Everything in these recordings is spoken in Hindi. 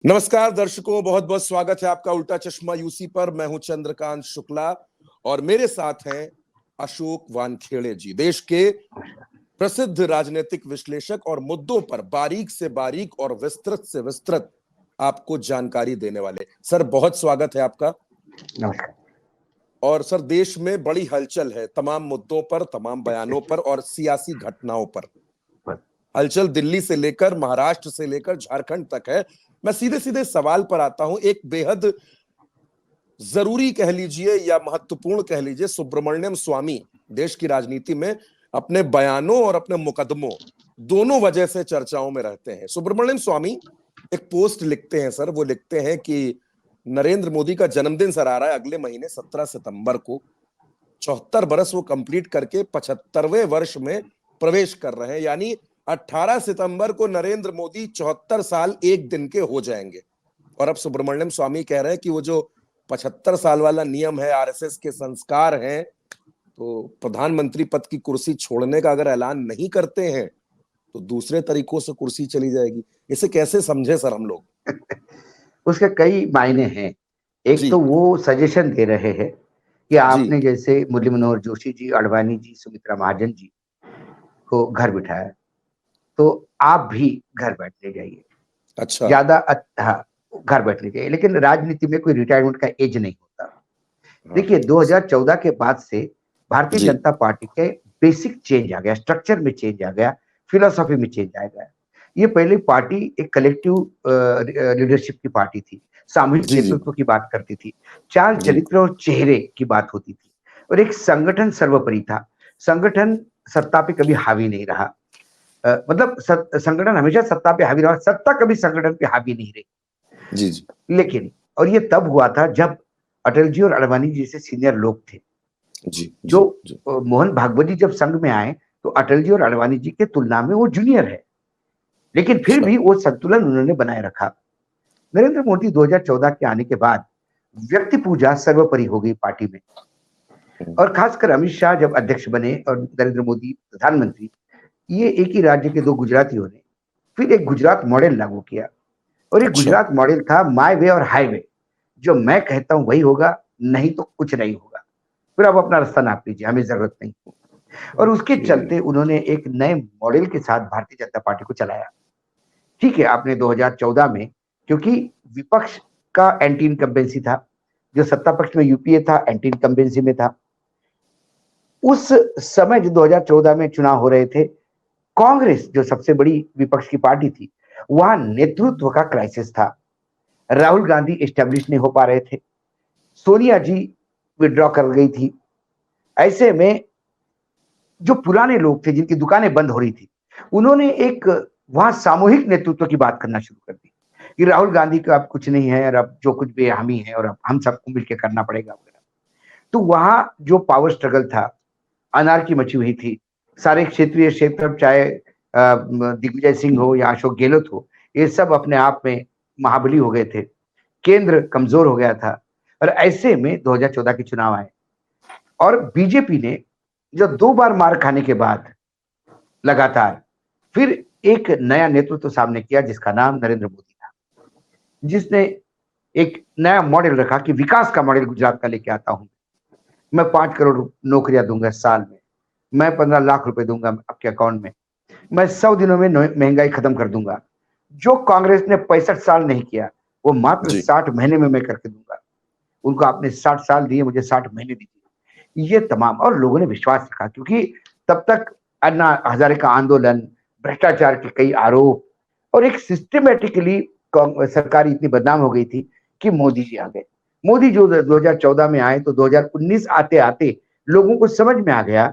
नमस्कार दर्शकों, बहुत बहुत स्वागत है आपका उल्टा चश्मा यूसी पर। मैं हूं चंद्रकांत शुक्ला और मेरे साथ हैं अशोक वानखेड़े जी, देश के प्रसिद्ध राजनीतिक विश्लेषक और मुद्दों पर बारीक से बारीक और विस्तृत से विस्तृत आपको जानकारी देने वाले। सर, बहुत स्वागत है आपका। नमस्कार। और सर, देश में बड़ी हलचल है तमाम मुद्दों पर, तमाम बयानों पर और सियासी घटनाओं पर। हलचल दिल्ली से लेकर महाराष्ट्र से लेकर झारखंड तक है। मैं सीधे सीधे सवाल पर आता हूं। एक बेहद जरूरी कह लीजिए या महत्वपूर्ण कह लीजिए, सुब्रमण्यम स्वामी देश की राजनीति में अपने बयानों और अपने मुकदमों दोनों वजह से चर्चाओं में रहते हैं। सुब्रमण्यम स्वामी एक पोस्ट लिखते हैं सर, वो लिखते हैं कि नरेंद्र मोदी का जन्मदिन सर आ रहा है अगले महीने 17 सितंबर को। 74 बरस वो कंप्लीट करके 75वें वर्ष में प्रवेश कर रहे हैं, यानी 18 सितंबर को नरेंद्र मोदी 74 साल एक दिन के हो जाएंगे। और अब सुब्रमण्यम स्वामी कह रहे हैं कि वो जो 75 साल वाला नियम है, आरएसएस के संस्कार हैं, तो प्रधानमंत्री पद की कुर्सी छोड़ने का अगर ऐलान नहीं करते हैं तो दूसरे तरीकों से कुर्सी चली जाएगी। इसे कैसे समझे सर हम लोग? उसके कई मायने हैं। एक तो वो सजेशन दे रहे हैं कि आपने जैसे मुरली मनोहर जोशी जी, अडवाणी जी, सुमित्रा महाजन जी को घर बिठाया, तो आप भी घर बैठने जाइए। अच्छा। ज्यादा हाँ, घर बैठने जाइए। लेकिन राजनीति में कोई रिटायरमेंट का एज नहीं होता। देखिए, 2014 के बाद से भारतीय जनता पार्टी के बेसिक चेंज आ गया, स्ट्रक्चर में चेंज आ गया, फिलोसॉफी में चेंज आ गया। ये पहले पार्टी एक कलेक्टिव लीडरशिप की पार्टी थी, सामूहिक नेतृत्व की बात करती थी, चाल चरित्र और चेहरे की बात होती थी, और एक संगठन सर्वोपरि था। संगठन सत्ता पे कभी हावी नहीं रहा। मतलब संगठन हमेशा सत्ता पे हावी रहा, सत्ता कभी संगठन पे हावी नहीं रही। जी। लेकिन और ये तब हुआ था जब अटल जी और अडवाणी जी जैसे सीनियर लोग थे। जो मोहन भागवत जी जब संघ में आए तो अटल जी और अडवाणी जी के तुलना में वो जूनियर है, लेकिन फिर भी वो संतुलन उन्होंने बनाए रखा। नरेंद्र मोदी 2014 के आने के बाद व्यक्ति पूजा सर्वोपरि हो गई पार्टी में, और खासकर अमित शाह जब अध्यक्ष बने और नरेंद्र मोदी प्रधानमंत्री, ये एक ही राज्य के दो गुजरातियों ने फिर एक गुजरात मॉडल लागू किया। और ये गुजरात मॉडल था माय वे और हाईवे। जो मैं कहता हूं वही होगा, नहीं तो कुछ नहीं होगा, फिर आप अपना रास्ता नाप लीजिए, हमें जरूरत नहीं। और उसके चलते उन्होंने एक नए मॉडल के साथ भारतीय जनता पार्टी को चलाया। ठीक है, आपने 2014 में, क्योंकि विपक्ष का एंटी इनकम्बेंसी था, जो सत्ता पक्ष में यूपीए था एंटी इनकम्बेंसी में था। उस समय जो 2014 में चुनाव हो रहे थे, कांग्रेस जो सबसे बड़ी विपक्ष की पार्टी थी, वहां नेतृत्व का क्राइसिस था। राहुल गांधी एस्टेब्लिश नहीं हो पा रहे थे, सोनिया जी विड्रॉ कर गई थी। ऐसे में जो पुराने लोग थे जिनकी दुकानें बंद हो रही थी, उन्होंने एक वहां सामूहिक नेतृत्व की बात करना शुरू कर दी कि राहुल गांधी का अब कुछ नहीं है और अब जो कुछ भी हामी है और अब हम सबको मिलकर करना पड़ेगा वगैरह। तो वहां जो पावर स्ट्रगल था, अनार्की मची हुई थी। सारे क्षेत्रीय क्षेत्र, चाहे दिग्विजय सिंह हो या अशोक गहलोत हो, ये सब अपने आप में महाबली हो गए थे। केंद्र कमजोर हो गया था। और ऐसे में 2014 के चुनाव आए और बीजेपी ने जो 2 बार मार खाने के बाद लगातार फिर एक नया नेतृत्व सामने किया, जिसका नाम नरेंद्र मोदी था, जिसने एक नया मॉडल रखा कि विकास का मॉडल गुजरात का लेके आता हूं। मैं 5 करोड़ नौकरियां दूंगा साल में, मैं 15 लाख रुपए दूंगा आपके अकाउंट में, मैं 100 दिनों में महंगाई खत्म कर दूंगा। जो कांग्रेस ने 65 साल नहीं किया, वो मात्र 60 महीने में मैं करके दूंगा। उनको आपने 60 साल दिए, मुझे 60 महीने दीजिए। ये तमाम, और लोगों ने विश्वास रखा, क्योंकि तब तक अन्ना हजारे का आंदोलन, भ्रष्टाचार के कई आरोप, और एक सिस्टमेटिकली सरकार इतनी बदनाम हो गई थी कि मोदी जी आ गए। मोदी जो 2014 में आए तो 2019 आते आते लोगों को समझ में आ गया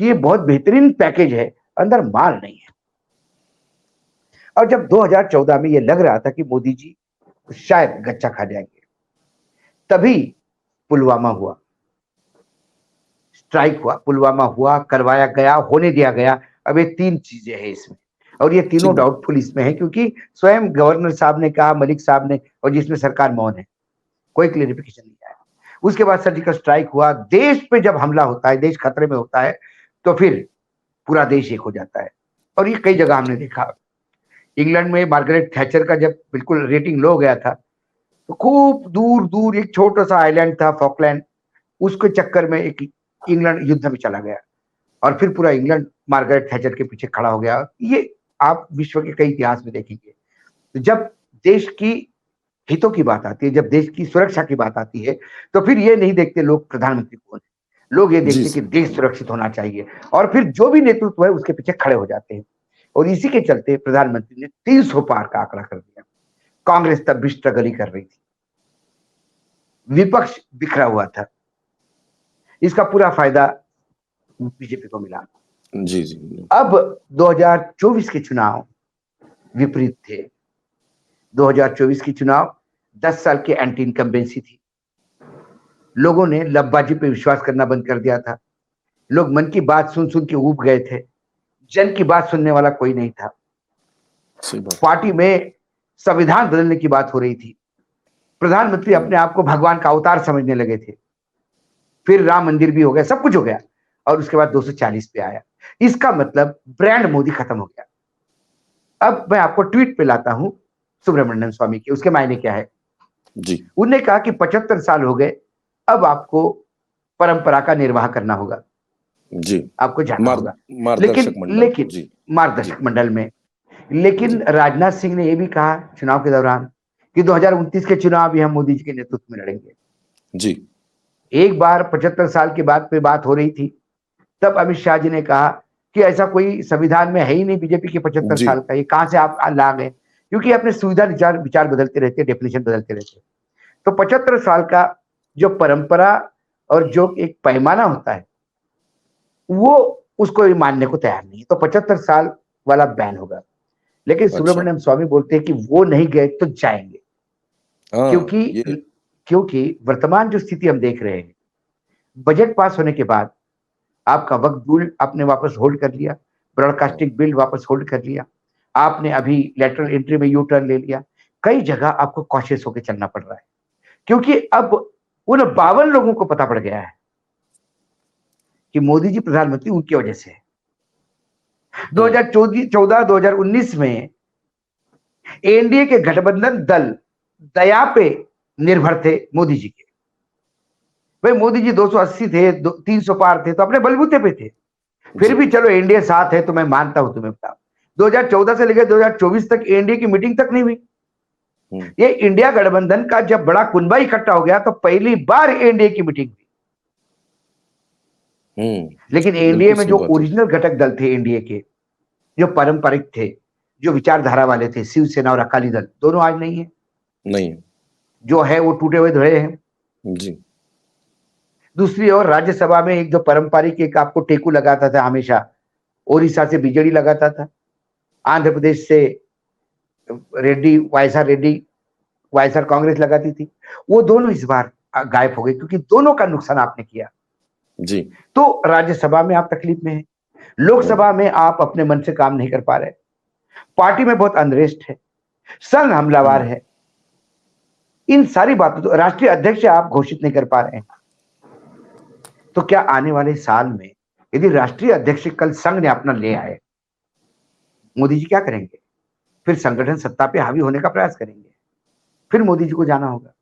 कि ये बहुत बेहतरीन पैकेज है, अंदर माल नहीं है। और जब 2014 में ये लग रहा था कि मोदी जी शायद गच्चा खा जाएंगे, तभी पुलवामा हुआ, स्ट्राइक हुआ, पुलवामा हुआ, करवाया गया, होने दिया गया। अब ये 3 चीजें हैं इसमें, और ये तीनों डाउटफुल इसमें है, क्योंकि स्वयं गवर्नर साहब ने कहा, मलिक साहब ने, और जिसमें सरकार मौन है, कोई क्लेरिफिकेशन नहीं आया। उसके बाद सर्जिकल स्ट्राइक हुआ। देश पे जब हमला होता है, देश खतरे में होता है, तो फिर पूरा देश एक हो जाता है। और ये कई जगह हमने देखा। इंग्लैंड में मार्गरेट थैचर का जब बिल्कुल रेटिंग लो हो गया था, तो खूब दूर दूर एक छोटा सा आइलैंड था फॉकलैंड, उसके चक्कर में एक इंग्लैंड युद्ध में चला गया और फिर पूरा इंग्लैंड मार्गरेट थैचर के पीछे खड़ा हो गया। ये आप विश्व के कई इतिहास में देखेंगे। तो जब देश की हितों की बात आती है, जब देश की सुरक्षा की बात आती है, तो फिर ये नहीं देखते लोग प्रधानमंत्री कौन है, लोग ये देखते कि देश सुरक्षित होना चाहिए और फिर जो भी नेतृत्व है उसके पीछे खड़े हो जाते हैं। और इसी के चलते प्रधानमंत्री ने 300 पार का आंकड़ा कर दिया। कांग्रेस तब भी स्ट्रगल ही कर रही थी, विपक्ष बिखरा हुआ था, इसका पूरा फायदा बीजेपी को मिला। जी जी। अब 2024 के चुनाव विपरीत थे। 2024 की चुनाव 10 साल की एंटी इनकम्बेंसी थी। लोगों ने लबबाजी पे विश्वास करना बंद कर दिया था। लोग मन की बात सुन सुन के ऊब गए थे। जन की बात सुनने वाला कोई नहीं था। पार्टी में संविधान बदलने की बात हो रही थी। प्रधानमंत्री अपने आप को भगवान का अवतार समझने लगे थे। फिर राम मंदिर भी हो गया, सब कुछ हो गया और उसके बाद 240 पे आया। इसका मतलब ब्रांड मोदी खत्म हो गया। अब मैं आपको ट्वीट पे लाता हूं सुब्रमण्यम स्वामी के, उसके मायने क्या है जी। उन्होंने कहा कि 75 साल हो गए, अब आपको परंपरा का निर्वाह करना होगा। जी, आपको जाना होगा, लेकिन मार्गदर्शक मंडल में। लेकिन राजनाथ सिंह ने यह भी कहा चुनाव के दौरान कि 2029 के चुनाव भी हम मोदी जी के नेतृत्व में लड़ेंगे। जी। एक बार 75 साल के बाद पे बात हो रही थी, तब अमित शाह जी ने कहा कि ऐसा कोई संविधान में है ही नहीं बीजेपी के 75 साल का, ये कहां से आप ला गए, क्योंकि अपने सुविधा विचार बदलते रहते, डेफिनेशन बदलते रहते। तो 75 साल का जो परंपरा और जो एक पैमाना होता है वो उसको मानने को तैयार नहीं है, तो 75 साल वाला बैन होगा। लेकिन सुब्रमण्यम स्वामी बोलते हैं कि वो नहीं गए तो जाएंगे, क्योंकि वर्तमान जो स्थिति हम देख रहे हैं, बजट पास होने के बाद आपका वक्फ बिल आपने वापस होल्ड कर लिया, ब्रॉडकास्टिंग बिल वापस होल्ड कर लिया, आपने अभी लेटरल एंट्री में यू टर्न ले लिया। कई जगह आपको कॉशियस होकर चलना पड़ रहा है, क्योंकि अब उन 52 लोगों को पता पड़ गया है कि मोदी जी प्रधानमंत्री उनकी वजह से है। 2014-2019 में एनडीए के गठबंधन दल दया पे निर्भर थे मोदी जी के। भाई मोदी जी 280 थे, 300 पार थे, तो अपने बलबूते पे थे। फिर भी चलो एनडीए साथ है तो मैं मानता हूं तुम्हें। बताओ 2014 से लेकर 2024 तक एनडीए की मीटिंग तक नहीं हुई। ये इंडिया गठबंधन का जब बड़ा कुनबा इकट्ठा हो गया तो पहली बार एनडीए की मीटिंग हुई। लेकिन एनडीए में जो ओरिजिनल घटक दल थे एनडीए के, जो पारंपरिक थे, जो विचारधारा वाले थे, शिवसेना और अकाली दल, दोनों आज नहीं है। जो है वो टूटे हुए धड़े हैं। जी। दूसरी ओर राज्यसभा में एक जो पारंपरिक एक आपको टेकू लगाता था हमेशा, ओडिशा से बीजेडी लगाता था, आंध्र प्रदेश से रेड्डी वायएसआर कांग्रेस लगाती थी, वो दोनों इस बार गायब हो गए, क्योंकि दोनों का नुकसान आपने किया। जी। तो राज्यसभा में आप तकलीफ में हैं, लोकसभा में आप अपने मन से काम नहीं कर पा रहे, पार्टी में बहुत अनरेस्ट है, संघ हमलावर है। इन सारी बातों, तो राष्ट्रीय अध्यक्ष आप घोषित नहीं कर पा रहे हैं। तो क्या आने वाले साल में यदि राष्ट्रीय अध्यक्ष कल संघ ने अपना ले आए, मोदी जी क्या करेंगे? फिर संगठन सत्ता पे हावी होने का प्रयास करेंगे, फिर मोदी जी को जाना होगा,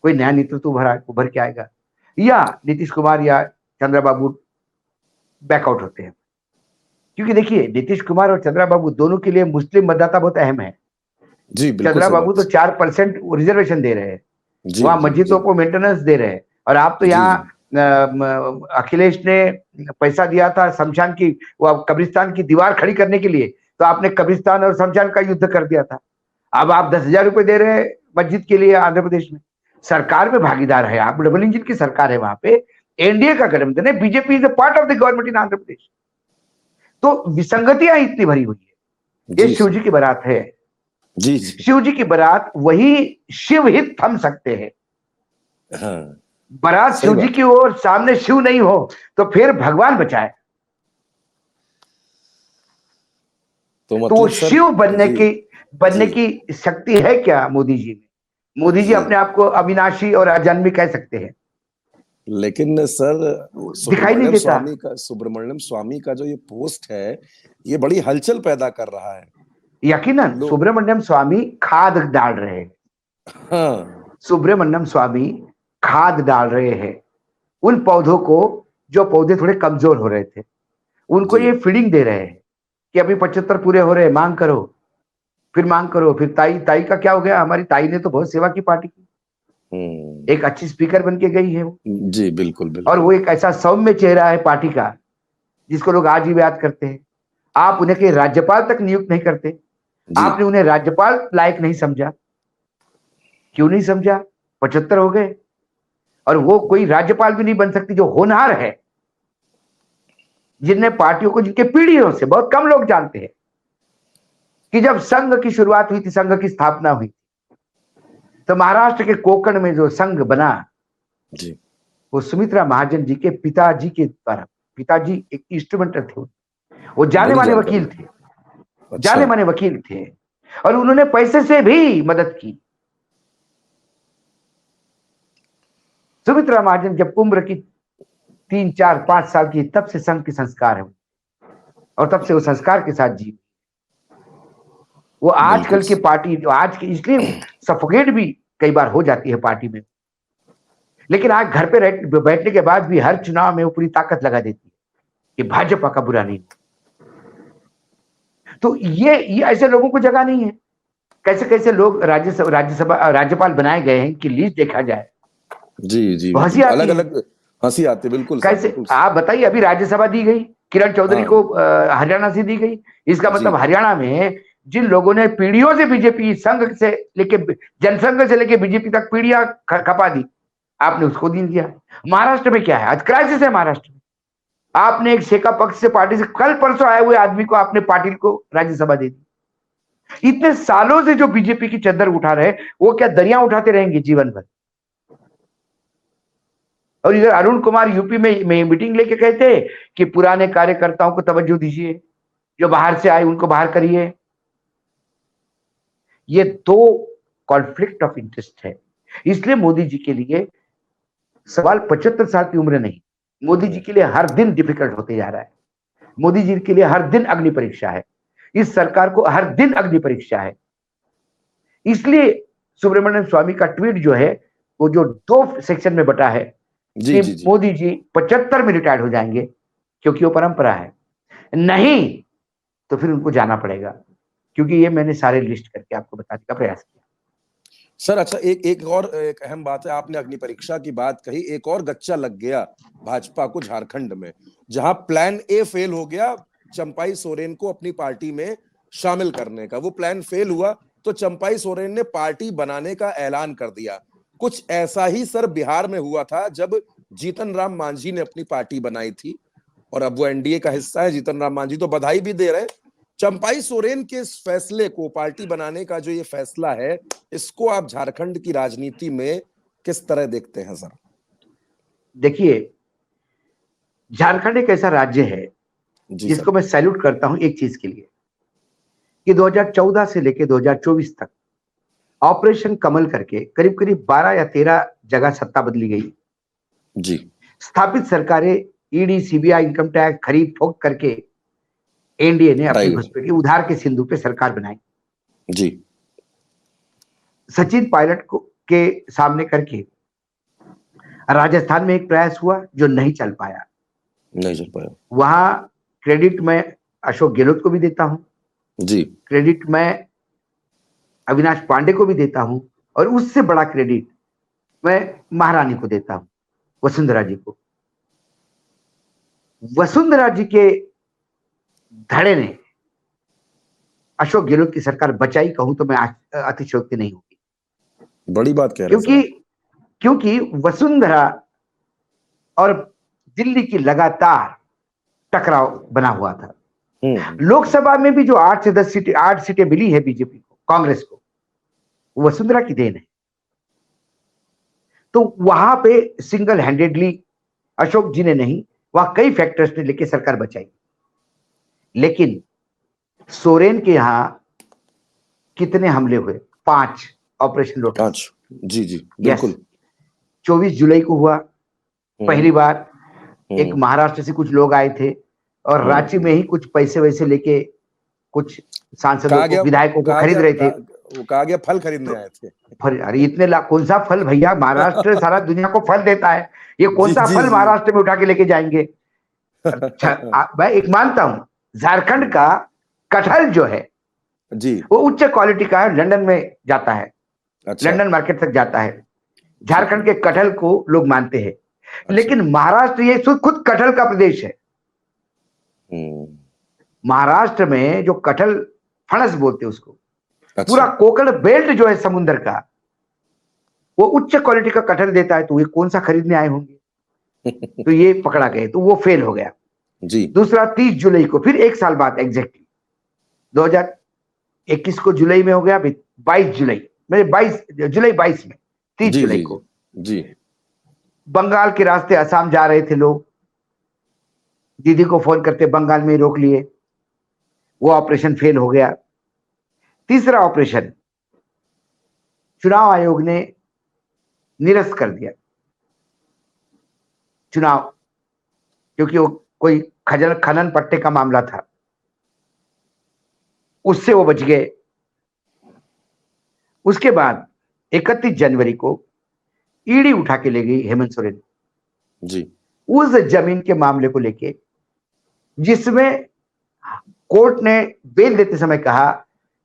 कोई नया नेतृत्व उभर के आएगा, या नीतीश कुमार या चंद्रबाबू बैकआउट होते हैं। क्योंकि देखिए नीतीश कुमार और चंद्रबाबू दोनों के लिए मुस्लिम मतदाता बहुत अहम है। जी, चंद्रबाबू तो 4% रिजर्वेशन दे रहे हैं, वहां मस्जिदों को मेंटेनेंस दे रहे हैं, और आप तो यहाँ अखिलेश ने पैसा दिया था शमशान की, वो कब्रिस्तान की दीवार खड़ी करने के लिए, तो आपने कब्रिस्तान और शमशान का युद्ध कर दिया था। अब आप 10,000 रुपए दे रहे हैं मस्जिद के लिए आंध्र प्रदेश में। सरकार में भागीदार है आप, डबल इंजन की सरकार है वहां पे, एनडीए का गठबंधन है, BJP is a part of the government in Andhra Pradesh. तो विसंगतियां इतनी भरी हुई है। ये शिव जी की बारात है। जी। शिव जी की बारात वही शिव हित थम सकते हैं। हाँ। बारात शिव जी की ओर, सामने शिव नहीं हो तो फिर भगवान बचाए। तो मतलब शिव बनने की शक्ति है क्या मोदी जी में? मोदी जी अपने आप को अविनाशी और अजन्मी कह सकते हैं, लेकिन सर दिखाई नहीं देता। सुब्रमण्यम स्वामी का जो ये पोस्ट है, ये बड़ी हलचल पैदा कर रहा है। यकीनन सुब्रमण्यम स्वामी खाद डाल रहे हैं। हाँ, सुब्रमण्यम स्वामी खाद डाल रहे हैं उन पौधों को जो पौधे थोड़े कमजोर हो रहे थे, उनको ये फीडिंग दे रहे हैं कि अभी 75 पूरे हो रहे हैं, मांग करो, फिर मांग करो। फिर ताई का क्या हो गया? हमारी ताई ने तो बहुत सेवा की पार्टी की, एक अच्छी स्पीकर बन के गई है वो। जी बिल्कुल बिल्कुल। और वो एक ऐसा सौम्य चेहरा है पार्टी का जिसको लोग आज भी याद करते हैं। आप उन्हें के राज्यपाल तक नियुक्त नहीं करते, आपने उन्हें राज्यपाल लायक नहीं समझा। क्यों नहीं समझा? 75 हो गए और वो कोई राज्यपाल भी नहीं बन सकती जो होनहार है, जिनने पार्टियों को, जिनके पीढ़ियों से बहुत कम लोग जानते हैं कि जब संघ की शुरुआत हुई थी, संघ की स्थापना हुई थी, तो महाराष्ट्र के कोकण में जो संघ बना जी, वो सुमित्रा महाजन जी के पिताजी के द्वारा। पिताजी एक इंस्ट्रूमेंटर थे, वो जाने माने वकील थे, जाने माने वकील थे, और उन्होंने पैसे से भी मदद की। सुमित्रा महाजन जब उम्र की 3, 4, 5 साल की, तब से संघ के संस्कार है और तब से वो संस्कार के साथ जी। वो आजकल की पार्टी आज की इसलिए सफोकेट भी कई बार हो जाती है पार्टी में, लेकिन आज घर पे बैठने के बाद भी हर चुनाव में वो पूरी ताकत लगा देती है कि भाजपा का बुरा नहीं। तो ये ऐसे लोगों को जगह नहीं है। कैसे कैसे लोग राज्यसभा राज्यपाल बनाए गए हैं कि लिस्ट देखा जाए। जी जी, अलग अलग हंसी आती, बिल्कुल। कैसे आप बताइए, अभी राज्यसभा दी गई किरण चौधरी को, हरियाणा से दी गई। इसका मतलब हरियाणा में जिन लोगों ने पीढ़ियों से बीजेपी, संघ से लेके जनसंघ से लेके बीजेपी तक पीढ़ियां खपा दी, आपने उसको दी दिया। महाराष्ट्र में क्या है? आज क्राइसिस है महाराष्ट्र में। आपने एक शेका पक्ष से पार्टी से कल परसों आए हुए आदमी को, आपने पाटिल को राज्यसभा दे दी। इतने सालों से जो बीजेपी की चद्दर उठा रहे, वो क्या दरिया उठाते रहेंगे जीवन भर? और इधर अरुण कुमार यूपी में मीटिंग लेके कहते कि पुराने कार्यकर्ताओं को तवज्जो दीजिए, जो बाहर से आए उनको बाहर करिए। ये दो कॉन्फ्लिक्ट ऑफ इंटरेस्ट है। इसलिए मोदी जी के लिए सवाल 75 साल की उम्र नहीं, मोदी जी के लिए हर दिन डिफिकल्ट होते जा रहा है। मोदी जी के लिए हर दिन अग्नि परीक्षा है, इस सरकार को हर दिन अग्नि परीक्षा है। इसलिए सुब्रमण्यम स्वामी का ट्वीट जो है, वो जो 2 सेक्शन में बटा है कि मोदी जी 75 में रिटायर्ड हो जाएंगे, क्योंकि वो परंपरा है, नहीं तो फिर उनको जाना पड़ेगा। क्योंकि ये मैंने सारे लिस्ट करके आपको बताने का प्रयास किया। सर अच्छा, एक अहम बात है, आपने अग्नि परीक्षा की बात कही, एक और गच्चा लग गया भाजपा को झारखंड में, जहां प्लान ए फेल हो गया चंपाई सोरेन को अपनी पार्टी में शामिल करने का। वो प्लान फेल हुआ तो चंपाई सोरेन ने पार्टी बनाने का ऐलान कर दिया। कुछ ऐसा ही सर बिहार में हुआ था जब जीतन राम मांझी ने अपनी पार्टी बनाई थी, और अब वो एनडीए का हिस्सा है। जीतन राम मांझी तो बधाई भी दे रहे। चंपाई सोरेन के इस फैसले को, पार्टी बनाने का जो ये फैसला है, इसको आप झारखंड की राजनीति में किस तरह देखते हैं सर? देखिए, झारखंड एक ऐसा राज्य है जिसको मैं सैल्यूट करता हूं एक चीज के लिए, कि 2014 से लेकर 2024 तक ऑपरेशन कमल करके करीब करीब 12 या 13 जगह सत्ता बदली गई जी। स्थापित सरकारें ईडी, सीबीआई, इनकम टैक्स खरीद फोक करके एनडीए ने अपनी घुसपैठ की उधार के सिंधु पे सरकार बनाई जी। सचिन पायलट को के सामने करके राजस्थान में एक प्रयास हुआ जो नहीं चल पाया। वहां क्रेडिट मैं अशोक गहलोत को भी देता हूं जी, क्रेडिट मैं अविनाश पांडे को भी देता हूं, और उससे बड़ा क्रेडिट मैं महारानी को देता हूं, वसुंधरा जी को। वसुंधरा जी के धड़े ने अशोक गहलोत की सरकार बचाई, कहूं तो मैं अतिशयोक्ति नहीं होगी। बड़ी बात कह रहे हैं क्योंकि वसुंधरा और दिल्ली की लगातार टकराव बना हुआ था। लोकसभा में भी जो 8 से 10 सीटें 8 सीटें मिली है बीजेपी को, कांग्रेस को, वसुंधरा की देन है। तो वहां पे सिंगल हैंडेडली अशोक जी ने नहीं, वहां कई फैक्टर्स ने लेके सरकार बचाई। लेकिन सोरेन के यहां कितने हमले हुए? 5 ऑपरेशन लोटस। जी जी बिल्कुल। 24 जुलाई को हुआ पहली बार। एक महाराष्ट्र से कुछ लोग आए थे और रांची में ही कुछ पैसे वैसे लेके कुछ सांसदों को, विधायकों को खरीद रहे थे। वो कहा गया फल खरीदने आए थे। अरे इतने लाख, कौन सा फल भैया, महाराष्ट्र सारा दुनिया को फल देता है, ये कौन सा फल महाराष्ट्र में उठा के लेके जाएंगे। अच्छा मैं एक मानता हूं, झारखंड का कटहल जो है जी वो उच्च क्वालिटी का है, लंदन में जाता है। अच्छा। लंदन मार्केट तक जाता है। झारखंड के कटहल को लोग मानते हैं। अच्छा। लेकिन महाराष्ट्र ये खुद कटहल का प्रदेश है। महाराष्ट्र में जो कटहल, फणस बोलते हैं उसको, अच्छा। पूरा कोकण बेल्ट जो है समुद्र का, वो उच्च क्वालिटी का कटहल देता है, तो ये कौन सा खरीदने आए होंगे। तो ये पकड़ा गए, तो वो फेल हो गया जी। दूसरा 30 जुलाई को, फिर एक साल बाद एग्जैक्टली 2021 को जुलाई में हो गया, 22 जुलाई, मेरे 22 जुलाई 22 में 30 जुलाई को जी बंगाल के रास्ते असम जा रहे थे लोग, दीदी को फोन करते बंगाल में रोक लिए, वो ऑपरेशन फेल हो गया। तीसरा ऑपरेशन चुनाव आयोग ने निरस्त कर दिया चुनाव, क्योंकि वो कोई खनन पट्टे का मामला था, उससे वो बच गए। उसके बाद 31 जनवरी को ईडी उठा के ले गई हेमंत सोरेन जी उस जमीन के मामले को लेके, जिसमें कोर्ट ने बेल देते समय कहा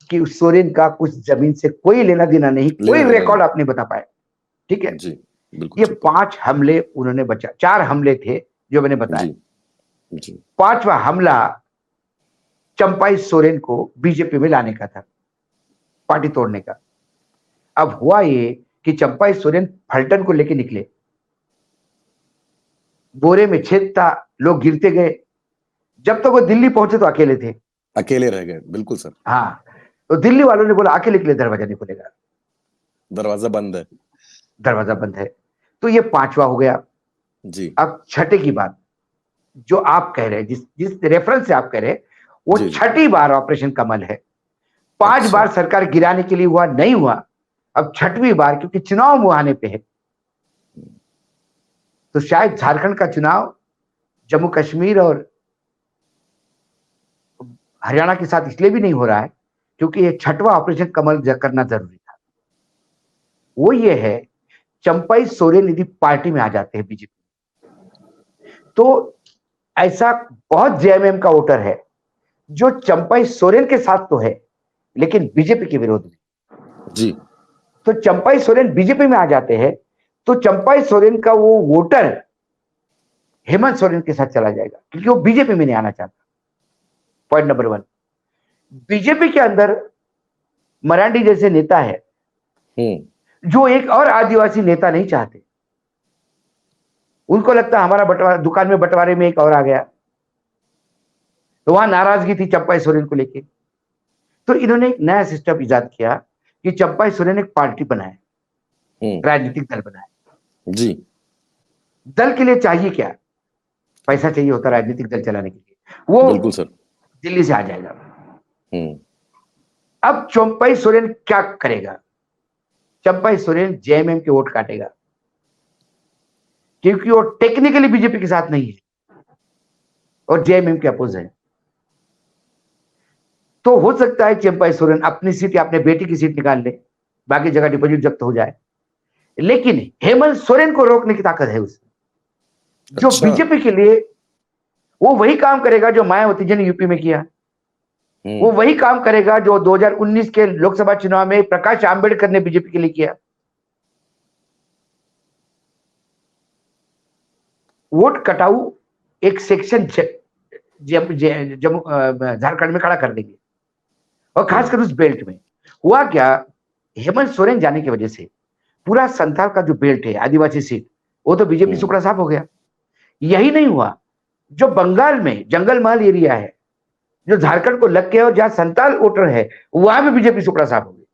कि सोरेन का कुछ जमीन से कोई लेना देना नहीं, कोई रिकॉर्ड आप नहीं बता पाए। ठीक है जी, बिल्कुल। ये 5 हमले उन्होंने बचा, 4 हमले थे जो मैंने बताया। जी। 5वां हमला चंपाई सोरेन को बीजेपी में लाने का था, पार्टी तोड़ने का। अब हुआ ये कि चंपाई सोरेन फलटन को लेके निकले, बोरे में छेद था, लोग गिरते गए। जब तक वो दिल्ली पहुंचे तो अकेले थे, अकेले रह गए। बिल्कुल सर। हाँ, तो दिल्ली वालों ने बोला अकेले के लिए दरवाजा नहीं खुलेगा, दरवाजा बंद है, दरवाजा बंद है। तो ये 5वां हो गया जी। अब छठे की बात जो आप कह रहे हैं, जिस रेफरेंस से आप कह रहे हैं, वो छठी बार ऑपरेशन कमल है। 5 बार सरकार गिराने के लिए हुआ, नहीं हुआ, अब 6वीं बार, क्योंकि चुनाव मुहाने पे है। तो शायद झारखंड का चुनाव जम्मू कश्मीर और हरियाणा के साथ इसलिए भी नहीं हो रहा है क्योंकि ये 6वां ऑपरेशन कमल करना जरूरी था। वो ये है, चंपाई सोरेन यदि पार्टी में आ जाते हैं बीजेपी, तो ऐसा बहुत जेएमएम का वोटर है जो चंपाई सोरेन के साथ तो है लेकिन बीजेपी के विरोध में जी। तो चंपाई सोरेन बीजेपी में आ जाते हैं तो चंपाई सोरेन का वो वोटर हेमंत सोरेन के साथ चला जाएगा, क्योंकि वो बीजेपी में नहीं आना चाहता। पॉइंट नंबर 1, बीजेपी के अंदर मरांडी जैसे नेता है जो एक और आदिवासी नेता नहीं चाहते। उनको लगता हमारा बंटवारा, दुकान में बंटवारे में एक और आ गया, तो वहां नाराजगी थी चंपाई सोरेन को लेके। तो इन्होंने एक नया सिस्टम इजाद किया कि चंपाई सोरेन एक पार्टी बनाए, राजनीतिक दल बनाए। जी। दल के लिए चाहिए क्या? पैसा चाहिए होता राजनीतिक दल चलाने के लिए, वो बिल्कुल सर, दिल्ली से आ जाएगा। अब चंपाई सोरेन क्या करेगा? चंपाई सोरेन जेएमएम के वोट काटेगा, क्योंकि वो टेक्निकली बीजेपी के साथ नहीं है और जेएमएम के अपोज है। तो हो सकता है चंपाई सोरेन अपनी सीट या अपने बेटी की सीट निकाल ले, बाकी जगह डिपॉजिट जब्त हो जाए, लेकिन हेमंत सोरेन को रोकने की ताकत है उसमें। जो बीजेपी के लिए वो वही काम करेगा जो मायावती जी ने यूपी में किया, वो वही काम करेगा जो 2019 के लोकसभा चुनाव में प्रकाश आंबेडकर ने बीजेपी के लिए किया। वोट कटाऊ एक सेक्शन जम्मू झारखंड में खड़ा कर देंगे, और खासकर उस बेल्ट में। हुआ क्या, हेमंत सोरेन जाने की वजह से पूरा संथाल का जो बेल्ट है, आदिवासी सीट, वो तो बीजेपी सुकड़ा साफ हो गया। यही नहीं हुआ, जो बंगाल में जंगल महल एरिया है जो झारखंड को लग के और जहां संताल वोटर है वहां भी बीजेपी सुकड़ा साफ हो गई।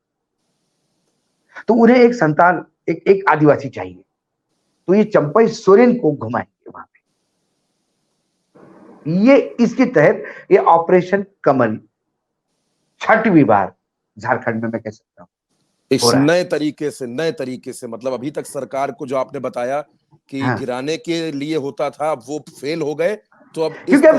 तो उन्हें एक संताल, एक आदिवासी चाहिए, तो ये चंपाई सोरेन को घुमाएंगे वहां पे। ये इसके तहत ये ऑपरेशन कमल 6वीं बार झारखंड में मैं कह सकता हूं इस नए तरीके से मतलब अभी तक सरकार को जो आपने बताया कि गिराने के लिए होता था, वो फेल हो गए। तो अब क्योंकि अब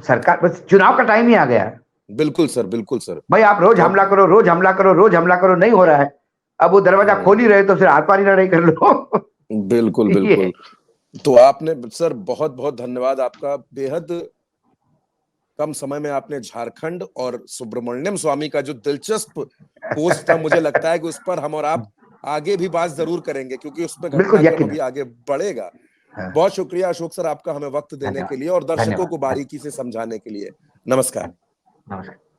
सरकार बस चुनाव का टाइम ही आ गया, बिल्कुल सर, बिल्कुल सर। भाई आप रोज हमला करो, रोज हमला करो, रोज हमला करो, नहीं हो रहा है। अब वो दरवाजा खोल ही रहे तो फिर आर पार ही लड़ाई कर लो। बिल्कुल, ये बिल्कुल। तो आपने सर बहुत बहुत धन्यवाद आपका। बेहद कम समय में आपने झारखंड और सुब्रमण्यम स्वामी का जो दिलचस्प पोस्ट था, मुझे लगता है कि उस पर हम और आप आगे भी बात जरूर करेंगे, क्योंकि उसमें बिल्कुल घटनाक्रम यकीन अभी है। आगे बढ़ेगा। हाँ, बहुत शुक्रिया अशोक सर आपका हमें वक्त देने के धन्यवाद, लिए और दर्शकों को धन्यवाद, बारीकी से समझाने के लिए। नमस्कार। नमस्कार।